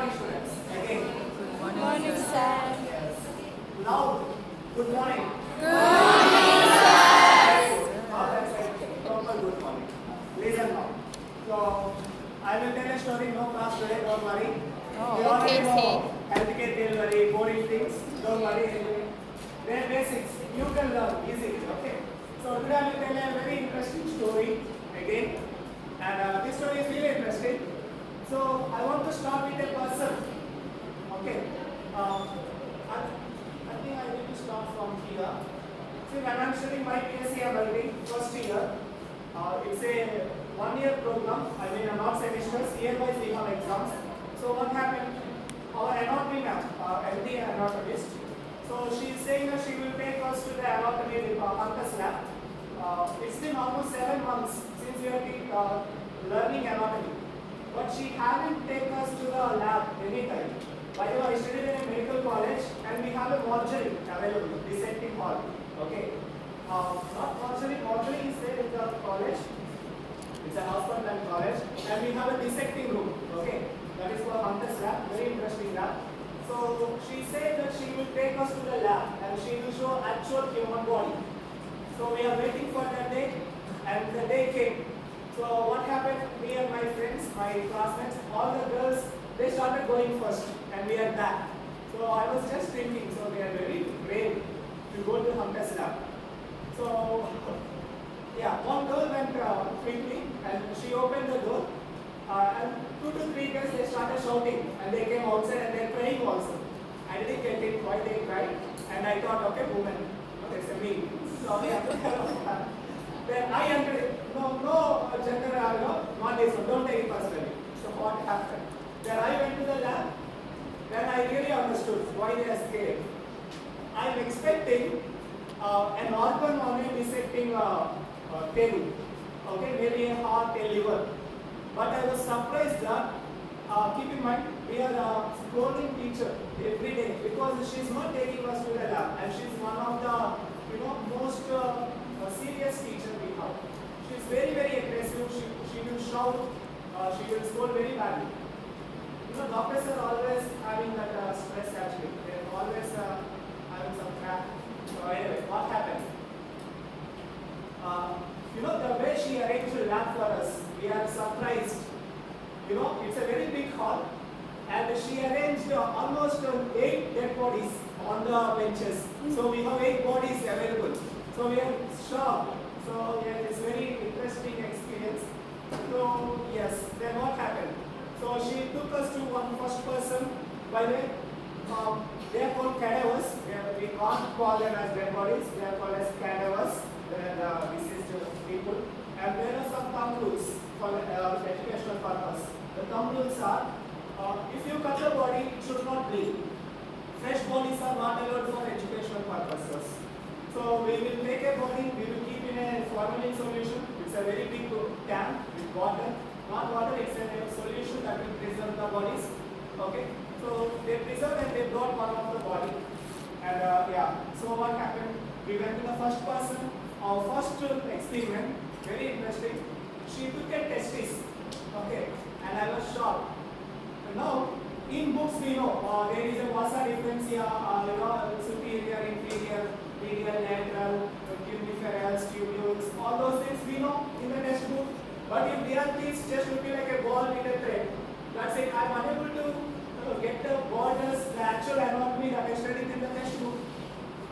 morning, students. Again. Good morning, sir. Yes. Loud. Good morning. Good morning, sir. That's like proper good morning. Listen now. So, I will tell a story. No class today. Don't worry. Oh, You already okay, know healthcare delivery, boring things. Don't worry. They're basics. You can learn easily. Okay. So today I will tell a very interesting story again. And this story is really interesting. So I want to start with a person. Okay. I think I need to start from here. See, when I'm studying my MBBS first year, it's a 1-year program. I mean, not semesters. Year-wise we have exams. So what happened? Our anatomy ma'am, MD anatomist. So she's saying that she will take us to the anatomy Hunter's lab. It's been almost 7 months since we have been learning anatomy. But she hasn't taken us to the lab anytime. By the way, I studied in a medical college and we have a mortuary available, dissecting hall. Okay. Not mortuary is there in the college. It's a hospital and college. And we have a dissecting room. Okay. That is for Hunter's lab, very interesting lab. So she said that she will take us to the lab and she will show actual human body. So we are waiting for that day and the day came. So what happened, me and my friends, my classmates, all the girls, they started going first and we are back. So I was just thinking, so they are very brave to go to Hunter's lab. So yeah, one girl went quickly and she opened the door and 2 to 3 girls, they started shouting and they came outside and they are crying also. I didn't get it why they cried and I thought, okay, woman, okay, it's a me. So yeah. Then I entered, no gender, not this one, don't take it personally. So what happened? Then I went to the lab, then I really understood why they are scared. I'm expecting an organ on a dissecting table, okay, maybe a heart, a liver. But I was surprised that, keep in mind, we are a scolding teacher every day because she's not taking us to the lab and she's one of the most serious teacher we have. She's very, very aggressive. She will shout. She will scold very badly. Doctors are always having that stress actually. They're always having some crap. So anyway, what happened? The way she arranged the lab for us, we are surprised. It's a very big hall, and she arranged almost 8 dead bodies on the benches. So we have 8 bodies available. So we are shocked. So yeah, it's very interesting experience. So yes, then what happened? So she took us to one first person. By the way, they are called cadavers. We can't call them as dead bodies. They are called as cadavers. They are deceased people. And there are some thumb rules for educational purpose. The thumb rules are, if you cut the body, it should not bleed. Fresh bodies are not allowed for educational purposes. So we will take a body, we will keep in a formalin solution. It's a very big can with water. Not water, it's a solution that will preserve the bodies. Okay. So they preserved and they brought one of the body. And so what happened? We went to the first person. Our first experiment, very interesting. She took a testis. Okay. And I was shocked. Now, in books we know there is a vasa differentia, superior, inferior, medial, lateral, tuberous, tubules, all those things we know in the textbook. But if they are things just looking like a ball with a thread, that's it. I am unable to get the borders, the actual anatomy that I studied in the textbook.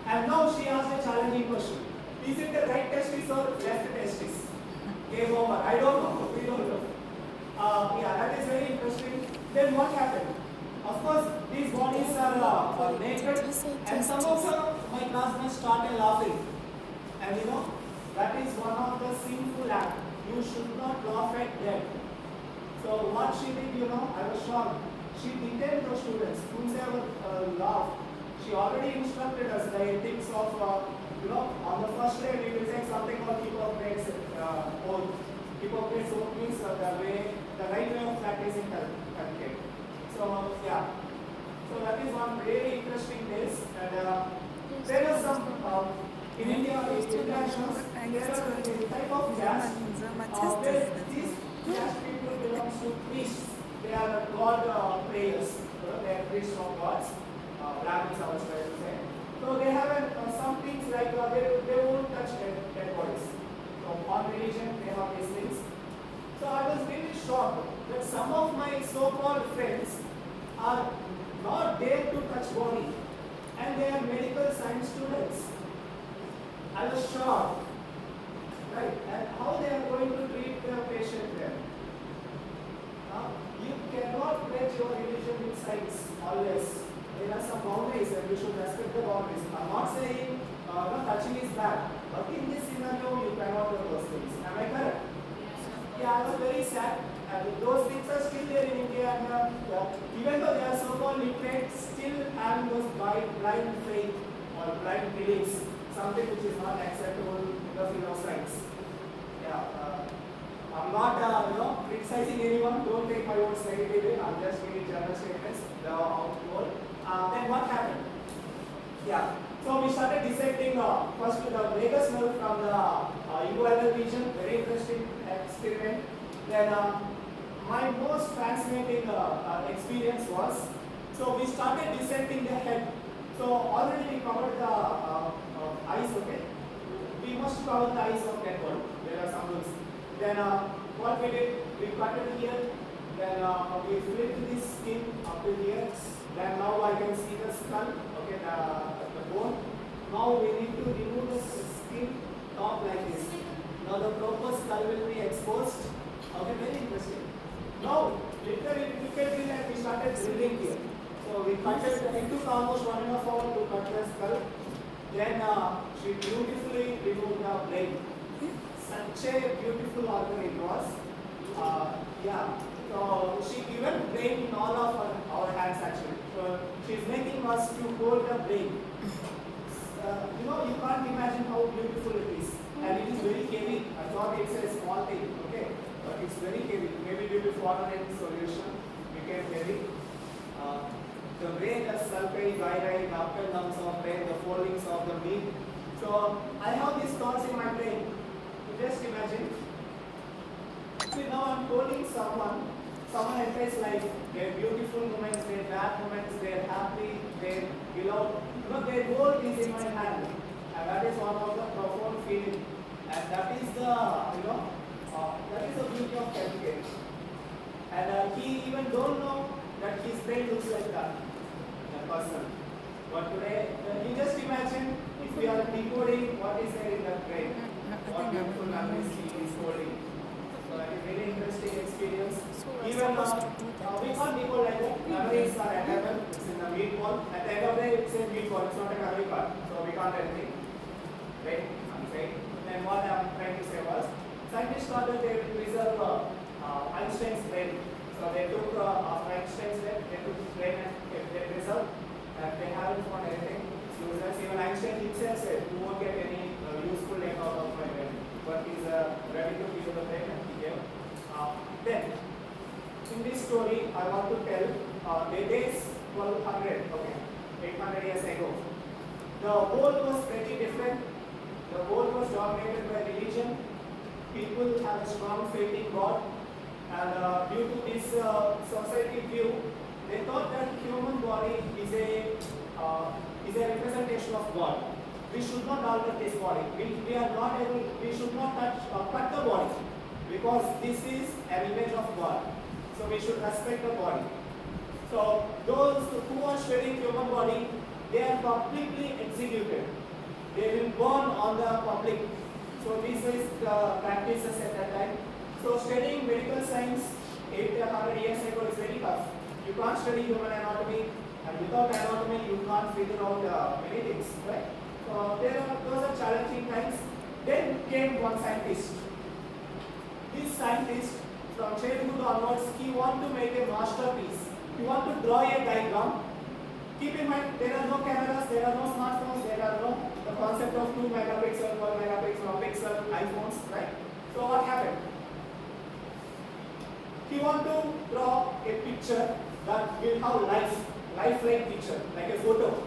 And now she asked a challenging question. Is it the right testis or left testis? Game over. I don't know. We don't know. That is very interesting. Then what happened? Of course, these bodies are naked, and some of my classmates started laughing. And that is one of the sinful acts. You should not laugh at them. So what she did, I was shocked. She detained those students. Whomsoever laughed, she already instructed us the ethics of, on the first day we will take something called Hippocrates oath. Hippocrates oath means the right way of practicing healthcare. So yeah, so that is one really interesting case. And there are some in India, internationals, there are a type of gas where these gas people belongs to priests. They are God prayers. They are priests of gods. Brahmins, I was trying to say. So they have some things like they won't touch dead bodies. So on religion, they have these things. So I was really shocked that some of my so-called friends are not there to touch body, and they are medical science students. I was shocked, right? And how they are going to treat the patient there? You cannot blend your religion with science always. There are some boundaries, and you should respect the boundaries. I'm not saying touching is bad, but in this scenario, you cannot do those things. Am I correct? Yeah, I was very sad. Those things are still there in India, and even though they are so-called literate, still having those blind faith or blind beliefs, something which is not acceptable in the field of science. Yeah, I'm not criticizing anyone. Don't take my words negatively. I'm just giving general statements. The outward. Then what happened? Yeah. So we started dissecting first the vagus nerve from the UIAHS region. Very interesting experiment. Then my most fascinating experience was, so we started dissecting the head. So already we covered the eyes, okay? We must cover the eyes of dead body. There are some rules. Then what we did, we cut it here. Then we flipped this skin up to here. Then now I can see the skull, okay, the bone. Now we need to remove the skin top like this. Now the proper skull will be exposed. Okay, very interesting. Now, literally, we started drilling here. So we cut it, it took almost 1.5 hours to cut the skull. Then she beautifully removed the brain. Such a beautiful organ it was. Yeah. So she given brain in all of our hands actually. So she's making us to hold the brain. You can't imagine how beautiful it is. And it is very heavy. I thought it's a small thing, okay? But it's very heavy. Maybe due to foreign solution, became heavy. The brain, the sulfate, gyri, the upper lungs of brain, the foldings of the meat. So I have these thoughts in my brain. Just imagine. See, now I'm holding someone enters life. They're beautiful moments, they're bad moments, they're happy, they're beloved. Their world is in my hand. And that is one of the profound feeling. And that is the, that is the beauty of healthcare. And he even don't know that his brain looks like that person. But today, you just imagine if we are decoding what is there in that brain, what beautiful memories he is holding. So that is a very interesting experience. Even we can't decode like that. Memories are available. It's in the meat ball. At the end of the day, it's a meat ball. It's not a memory card. So we can't do anything. Right? I'm saying. Then what I'm trying to say was, scientists thought that they would preserve Einstein's brain. So they took after Einstein's death, they took his brain and kept it preserved. And they haven't found anything. So even Einstein himself said, you won't get any useful data out of my brain. But he's ready to give the brain and he gave. Then, in this story, I want to tell the days 1200, okay, 800 years ago. The world was pretty different. The world was dominated by religion. People have a strong faith in God. And due to this society view, they thought that human body is a representation of God. We should not alter this body. We should not cut the body because this is an image of God. So we should respect the body. So those who are studying human body, they are publicly executed. They will burn on the public. So this is the practices at that time. So studying medical science 800 years ago is very tough. You can't study human anatomy, and without anatomy you can't figure out many things, right? So those are challenging times. Then came one scientist. This scientist, from childhood onwards, he wanted to make a masterpiece. He wanted to draw a diagram. Keep in mind, there are no cameras, there are no smartphones, there are no the concept of 2 megapixel, 1 megapixel, 1 pixel, iPhones, right? So what happened? He wanted to draw a picture that will have lifelike picture, like a photo.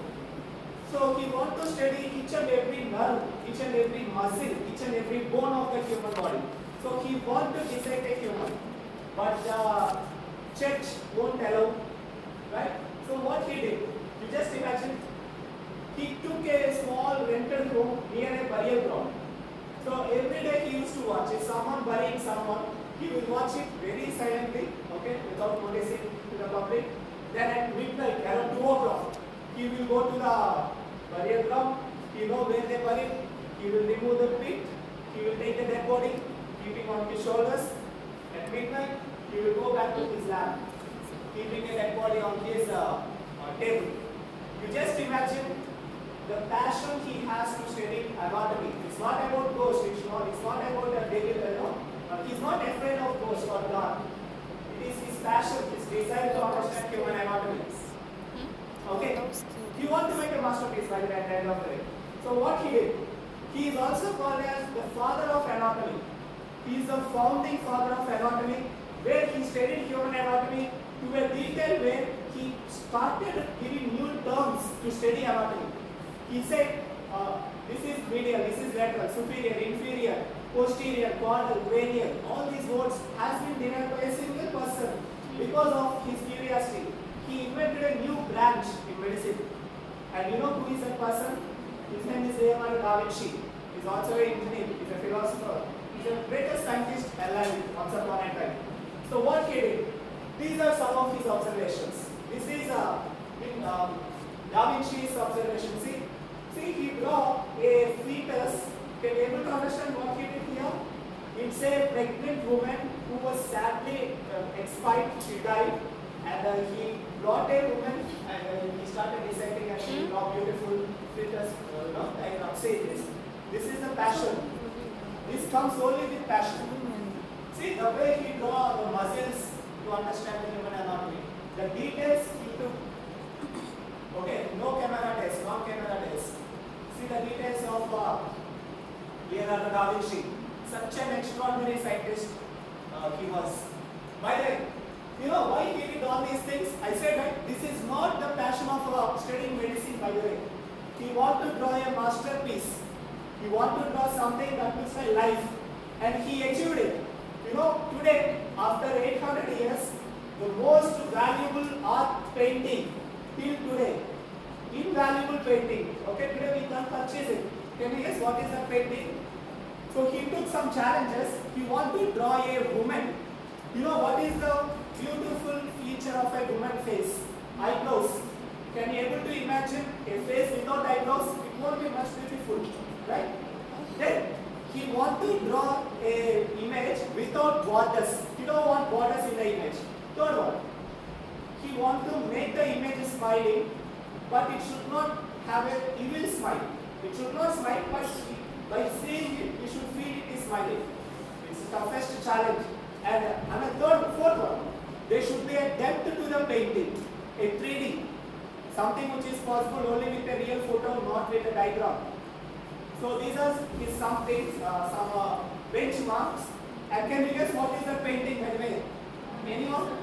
So he wanted to study each and every nerve, each and every muscle, each and every bone of the human body. So he wanted to dissect a human. But the church won't allow, right? So what he did, you just imagine, he took a small rented room near a burial ground. So every day he used to watch. If someone burying someone, he will watch it very silently, okay, without noticing to the public. Then at midnight, around 2 o'clock, he will go to the burial ground. He know where they buried. He will remove the pit. He will take the dead body, keeping on his shoulders. At midnight, he will go back to his lab, keeping a dead body on his table. You just imagine the passion he has to study anatomy. It's not about ghosts. It's not about a devil. He's not afraid of ghosts or God. It is his passion, his desire to understand human anatomy. Okay? He wants to make a masterpiece by the end of the day. So what he did? He is also called as the father of anatomy. He is the founding father of anatomy, where he studied human anatomy to a detail where he started giving new terms to study anatomy. He said, this is medial, this is lateral, superior, inferior, posterior, caudal, cranial. All these words has been derived by a single person because of his curiosity. He invented a new branch in medicine. And you know who is that person? His name is Leonardo da Vinci. He's also an engineer, he's a philosopher. He's the greatest scientist alive once upon a time. So what he did? These are some of his observations. This is Da Vinci's observation. See, he draw a fetus. Can you able to understand what he did here? It's a pregnant woman who was sadly expired. She died, and he brought a woman and he started dissecting and he draw beautiful fetus. Say this. This is the passion. This comes only with passion. See the way he draw the muscles to understand the human anatomy. The details he took. Okay, no camera test, no camera test. See the details of Leonardo da Vinci. Such an extraordinary scientist he was. By the way, you know why he did all these things? I said, right, this is not the passion of studying medicine, by the way. He wanted to draw a masterpiece. He wanted to draw something that looks like life. And he achieved it. You know, today, after 800 years, the most valuable art painting till today, invaluable painting. Okay, today we can't purchase it. Can you guess what is that painting? So he took some challenges. He wanted to draw a woman. You know what is the beautiful feature of a woman's face? Eyebrows. Can you able to imagine a face without eyebrows? It won't be much beautiful, right? Then he wanted to draw a image without borders. You don't want borders in the image. Third one, he wanted to make the image smiling, but it should not have an evil smile. It should not smile, but by seeing it, you should feel it is smiling. It's the toughest challenge. And fourth one, there should be a depth to the painting, a 3D, something which is possible only with a real photo, not with a diagram. So these are some things, some benchmarks. And can you guess what is the painting by the way? Anyone?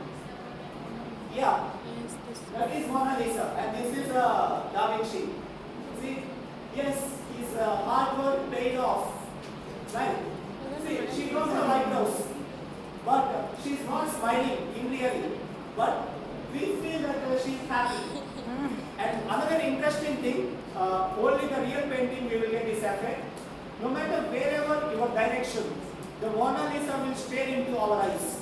Yeah. That is Mona Lisa, and this is Da Vinci. See, yes, his hard work paid off. Right? See, she grows her eyebrows, but she's not smiling in reality. But we feel that she's happy. And another interesting thing, only the real painting we will get this effect. No matter wherever your direction, the Mona Lisa will stare into our eyes.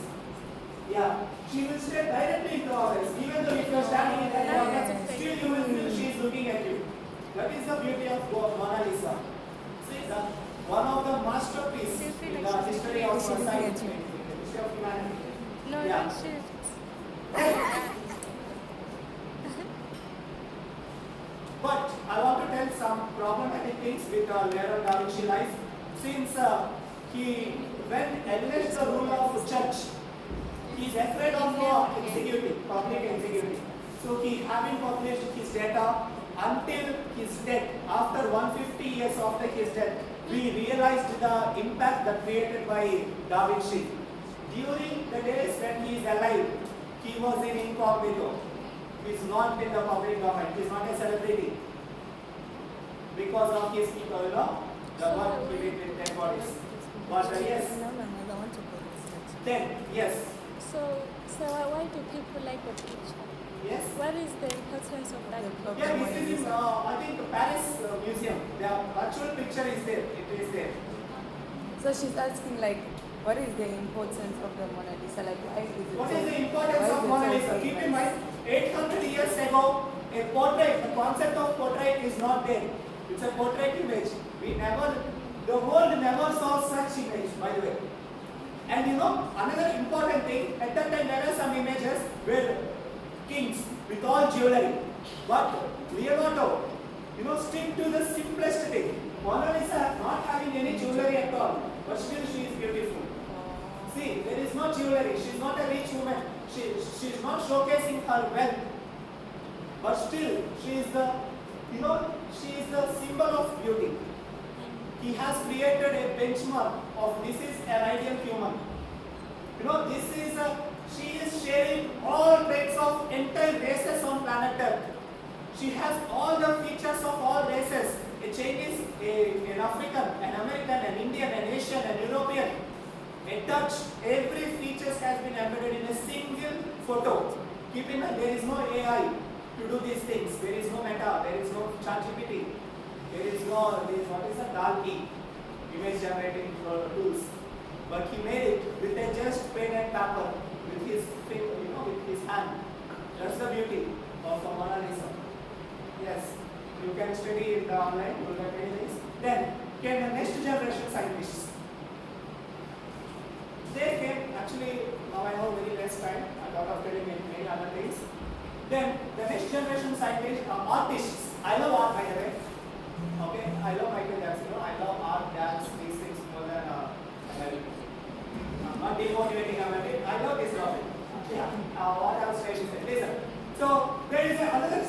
Yeah, she will stare directly into our eyes. Even though if you are standing in that area, still you will feel she is looking at you. That is the beauty of Mona Lisa. See, one of the masterpieces in the history of science, in the history of humanity. No, yeah. But I want to tell some problematic things with Leonardo da Vinci life. Since when acknowledged the rule of church, he is afraid of executing, public executing. So he haven't published his data until his death. After 150 years after his death, we realized the impact that created by Da Vinci. During the days when he is alive, he was in incognito. He is not in the public domain. He is not a celebrity. Because of his, the work he did with dead bodies. But yes. Then, yes. Why do people like the picture? Yes? What is the importance of that? Yeah, this is in, I think, Paris Museum. The actual picture is there. It is there. So she's asking like, what is the importance of the Mona Lisa? Like, why is it? What is the importance of Mona Lisa? Keep in mind, 800 years ago, a portrait, the concept of portrait is not there. It's a portrait image. The world never saw such image, by the way. And you know, another important thing, at that time there are some images where kings with all jewelry. But Leonardo, stick to the simplest thing. Mona Lisa not having any jewelry at all, but still she is beautiful. See, there is no jewelry. She is not a rich woman. She is not showcasing her wealth. But still, she is the symbol of beauty. He has created a benchmark of this is an ideal human. She is sharing all traits of entire races on planet Earth. She has all the features of all races. A Chinese, an African, an American, an Indian, an Asian, an European. A Dutch, every feature has been embedded in a single photo. Keep in mind, there is no AI to do these things. There is no Meta, there is no ChatGPT. There is what is a DALL-E, image generating tools. But he made it with a just pen and paper, with his finger, with his hand. That's the beauty of a Mona Lisa. Yes, you can study it online, you will get many things. Then came the next generation scientists. They came, actually, now I have very less time, I thought of telling many other things. Then the next generation scientists are artists. I love art, by the way. Okay, I love Michael Jackson. I love art, dance, these things more than American. I'm not demotivating American. I love this topic. Yeah. What I was trying to say. Listen. So there is another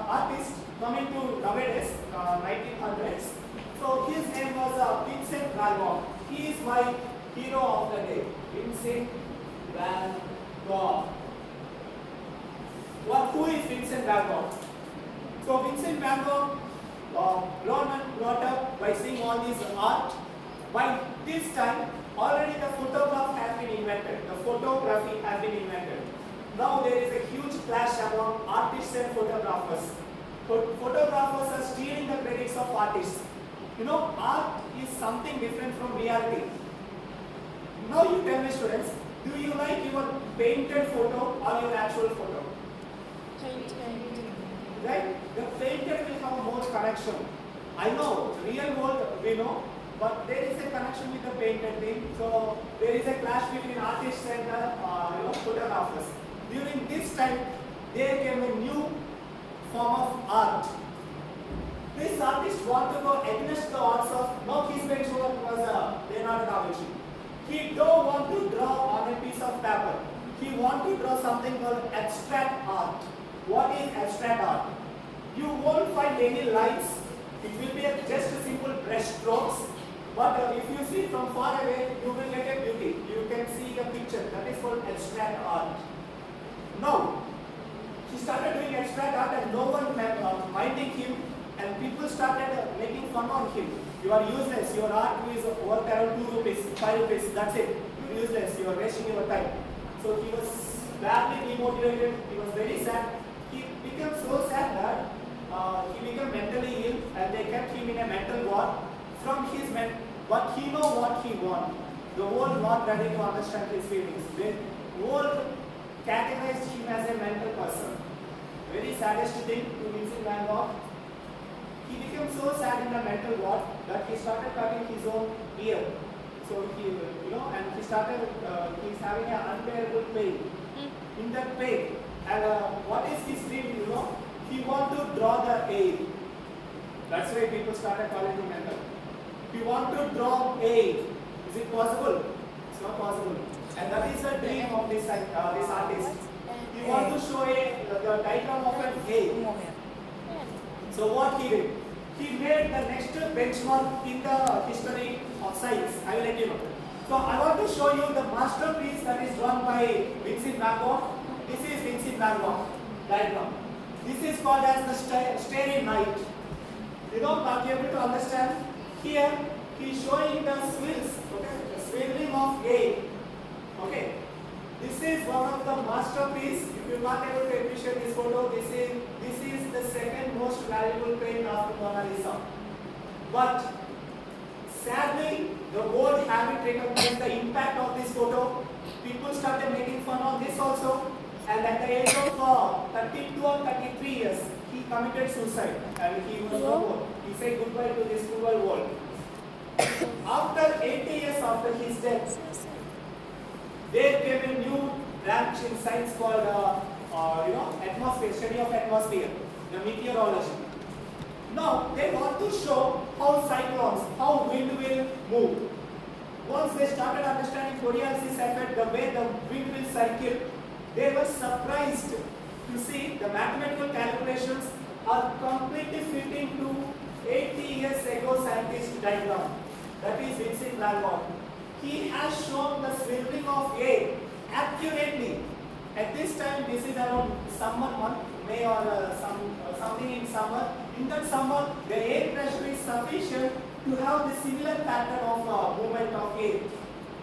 artist coming to nowadays, 1900s. So his name was Vincent Van Gogh. He is my hero of the day. Vincent Van Gogh. Who is Vincent Van Gogh? So Vincent Van Gogh, grown and brought up by seeing all these art. By this time, already the photograph has been invented. The photography has been invented. Now there is a huge clash among artists and photographers. Photographers are stealing the credits of artists. Art is something different from reality. Now you tell me, students, do you like your painted photo or your actual photo? Right? The painted will have more connection. I know, real world we know, but there is a connection with the painted thing. So there is a clash between artists and the photographers. During this time, there came a new form of art. This artist wanted to go against the odds of, now his benchmark was Leonardo da Vinci. He don't want to draw on a piece of paper. He want to draw something called abstract art. What is abstract art? You won't find any lines. It will be just a simple brush strokes. But if you see from far away, you will get a beauty. You can see a picture. That is called abstract art. Now, he started doing abstract art and no one minding him, and people started making fun on him. You are useless. Your art is worth around 2 rupees, 5 rupees. That's it. You are useless. You are wasting your time. So he was badly demotivated. He was very sad. He became so sad that he became mentally ill, and they kept him in a mental ward. From his but he know what he want. The world not ready to understand his feelings. The world categorized him as a mental person. Very saddest thing to Vincent Van Gogh. He became so sad in the mental ward that he started cutting his own ear. So he, and he started, he's having an unbearable pain. In that pain, and what is his dream? He want to draw the air. That's why people started calling him mental. He want to draw air. Is it possible? It's not possible. And that is the dream of this artist. He want to show the diagram of an air. So what he did? He made the next benchmark in the history of science. I will let you know. So I want to show you the masterpiece that is drawn by Vincent Van Gogh. This is Vincent Van Gogh diagram. This is called as the Starry Night. Are you able to understand? Here he is showing the swirls, okay, the swirling of air. Okay. This is one of the masterpieces. If you're not able to appreciate this photo, this is the second most valuable painting after Mona Lisa. But sadly, the world haven't recognized the impact of this photo. People started making fun of this also. And at the age of 32 or 33 years, he committed suicide and he was no more. He said goodbye to this cruel world. After 80 years after his death, there came a new branch in science called atmosphere, study of atmosphere, the meteorology. Now they want to show how cyclones, how wind will move. Once they started understanding Coriolis effect, the way the wind will cycle, they were surprised to see the mathematical calculations are completely fitting to 80 years ago scientist diagram. That is Vincent Van Gogh. He has shown the swirling of air accurately. At this time, this is around summer month, May or something in summer. In that summer, the air pressure is sufficient to have the similar pattern of movement of air.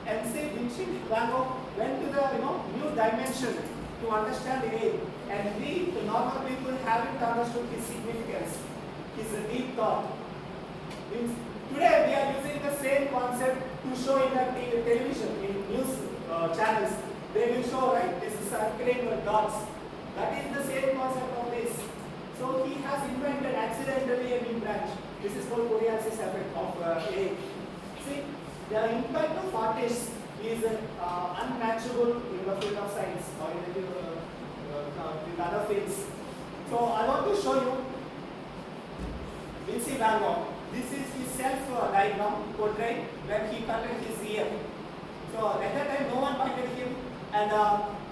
And say Vincent Van Gogh went to the new dimension to understand air. And we, the normal people, haven't understood his significance, his deep thought. Today we are using the same concept to show in the television, in news channels. They will show, right, this is circling dots. That is the same concept of this. So he has invented accidentally a new branch. This is called Coriolis effect of air. See, the impact of artists is unmatchable in the field of science or in other fields. So I want to show you Vincent Van Gogh. This is his self-diagram portrait when he colored his ear. So at that time no one minded him, and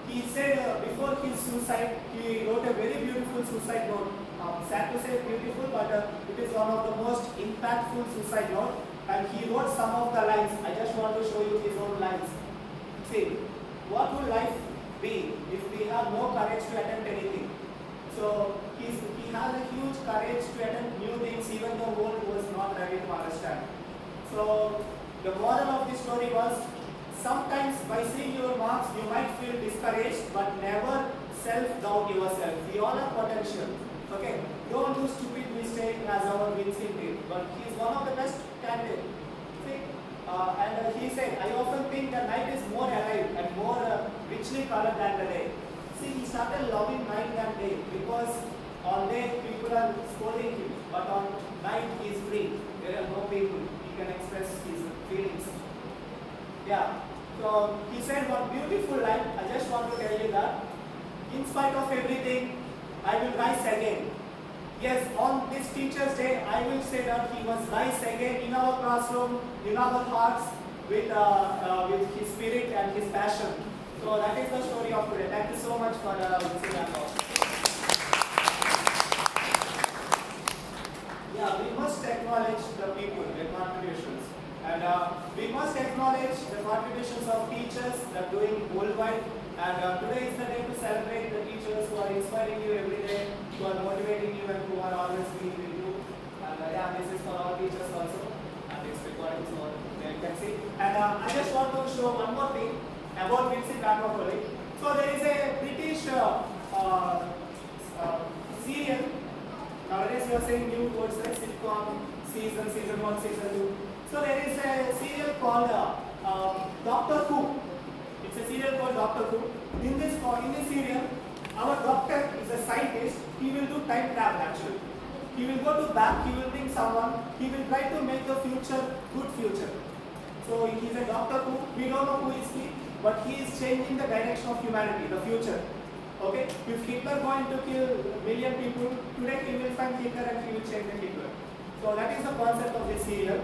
he said before his suicide, he wrote a very beautiful suicide note. Sad to say beautiful, but it is one of the most impactful suicide note. And he wrote some of the lines. I just want to show you his own lines. See, what will life be if we have no courage to attempt anything? So he has a huge courage to attempt new things even though the world was not ready to understand. So the moral of this story was, sometimes by seeing your marks you might feel discouraged, but never self-doubt yourself. We all have potential. Okay, don't do stupid mistake as our Vincent did, but he is one of the best candidates. See, and he said, I often think the night is more alive and more richly colored than the day. See, he started loving night than day because on day people are scolding him, but on night he is free. There are no people. He can express his feelings. Yeah. So he said one beautiful line. I just want to tell you that in spite of everything, I will rise again. Yes, on this Teacher's Day, I will say that he was rise again in our classroom, in our hearts, with his spirit and his passion. So that is the story of today. Thank you so much for Vincent Van Gogh. Yeah, we must acknowledge the people, their contributions. And we must acknowledge the contributions of teachers that are doing worldwide. And today is the day to celebrate the teachers who are inspiring you every day, who are motivating you, and who are always being with you. And yeah, this is for all teachers also. And it's recording, so you can see. And I just want to show one more thing about Vincent Van Gogh. So there is a British serial. Nowadays you are saying new words like sitcom, season 1, season 2. So there is a serial called Doctor Who. It's a serial called Doctor Who. In this serial, our doctor is a scientist. He will do time travel actually. He will go to back, he will bring someone, he will try to make the future good future. So he is a Doctor Who. We don't know who is he, but he is changing the direction of humanity, the future. Okay? If Hitler going to kill a million people, today he will find Hitler and he will change the Hitler. So that is the concept of this serial.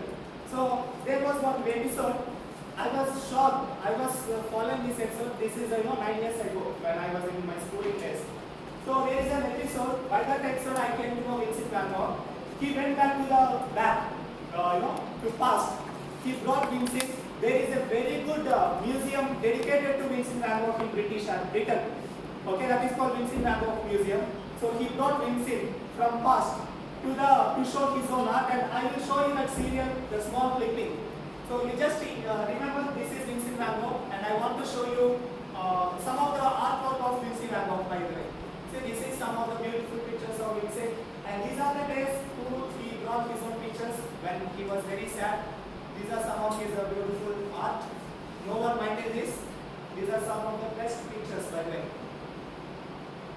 So there was one episode. I was shocked. I was following this episode. This is 9 years ago when I was in my schooling days. So there is an episode. By that episode, I came to know Vincent Van Gogh. He went back to the back, to past. He brought Vincent. There is a very good museum dedicated to Vincent Van Gogh in Britain. Okay, that is called Vincent Van Gogh Museum. So he brought Vincent from past to show his own art, and I will show you that serial, the small clipping. So you just remember this is Vincent Van Gogh, and I want to show you some of the artwork of Vincent Van Gogh, by the way. See, this is some of the beautiful pictures of Vincent, and these are the days he brought his own pictures when he was very sad. These are some of his beautiful art. No one minded this. These are some of the best pictures, by the way.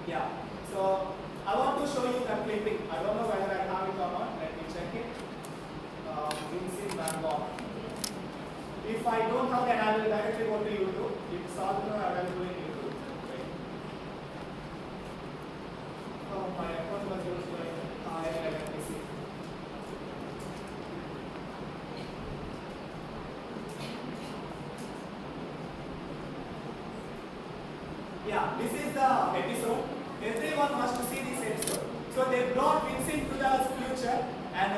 Yeah. So I want to show you the clipping. I don't know whether I have it or not. Let me check it. Vincent Van Gogh. If I don't have that, I will directly go to YouTube. It's also available in YouTube. Right. Oh, my account was used by let me see. Yeah, this is the episode. Everyone must see this episode. So they brought Vincent to the future, and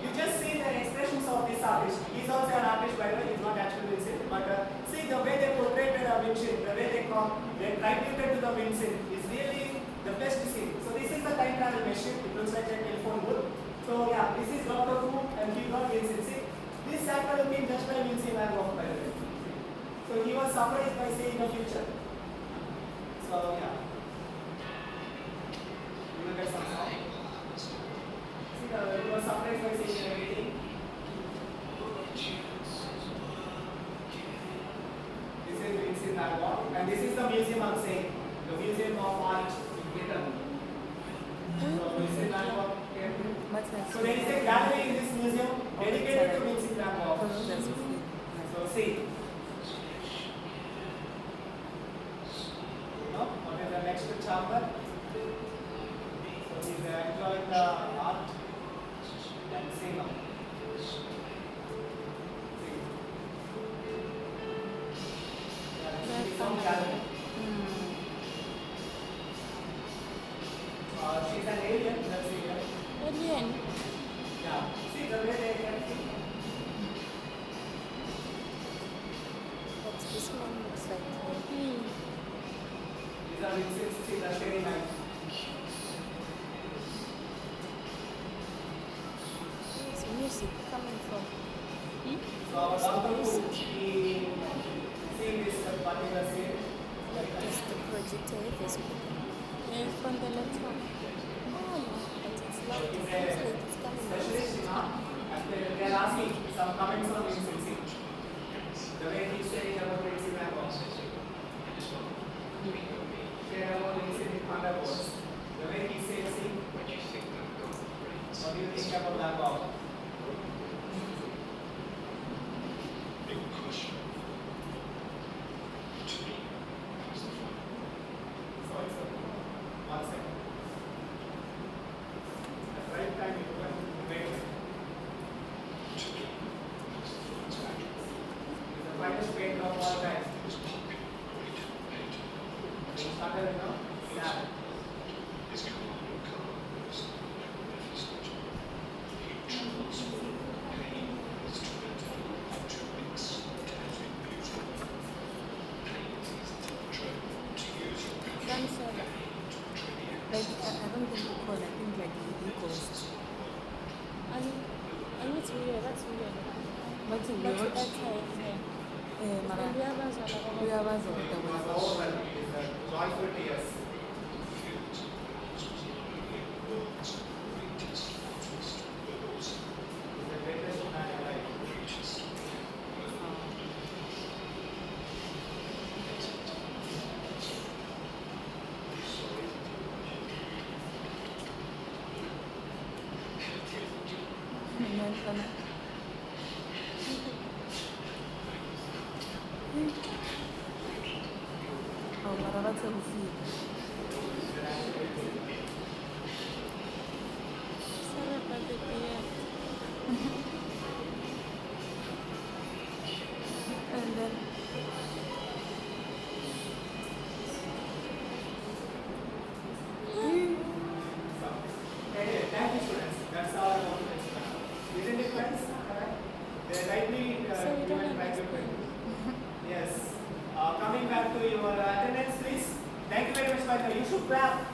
you just see the expressions of this artist. He's also an artist, by the way. He's not actually Vincent, but see the way they portrayed Vincent, the way they tributed to the Vincent is really the best scene. So this is the time travel machine. It looks like a telephone booth. So yeah, this is Dr. Who, and he got Vincent. See, this actor came just by Vincent Van Gogh, by the way. So he was surprised by seeing the future. So yeah, you will get some sound. See, you were surprised by seeing everything. This is Vincent Van Gogh, and this is the museum I'm saying, the Museum of Art in Britain. So Vincent Van Gogh. So there is a gallery in this museum dedicated to Vincent Van Gogh. So see. What is the next chamber? So he's enjoying the art and see now. This is some gallery. She's an alien, let's see here. Alien. Yeah, see the way they can see. What's this one looks like? These are Vincent's, see the shady lines. There's music coming from. So our doctor who he seen this particular scene. It's the projector is from the laptop. Oh, but it's like He's it's a coming. specialist in art, and they are asking some comments on Vincent. The way he's saying about Vincent Van Gogh. Share about Vincent in 100 words. The way he says it. What do you think about Van Gogh? One second. At the right time, you can wait. It's the finest painter of all time. We started now. Yeah. Like, I don't think you call, I think like the ghost. And it's weird, that's weird. What's in That's the that time, yeah. Mara, And we have us we have us It was overwhelming. It's a joyful tears. It's the greatest man in life. Oh, Mara, that's a feel. Sorry about the beer. And then Anyway, thank you, students. That's all I want to explain. Isn't it, friends? Correct? They rightly So we don't given right understand. Yes. Coming back to your attendance, please. Thank you very much, Michael. You should clap.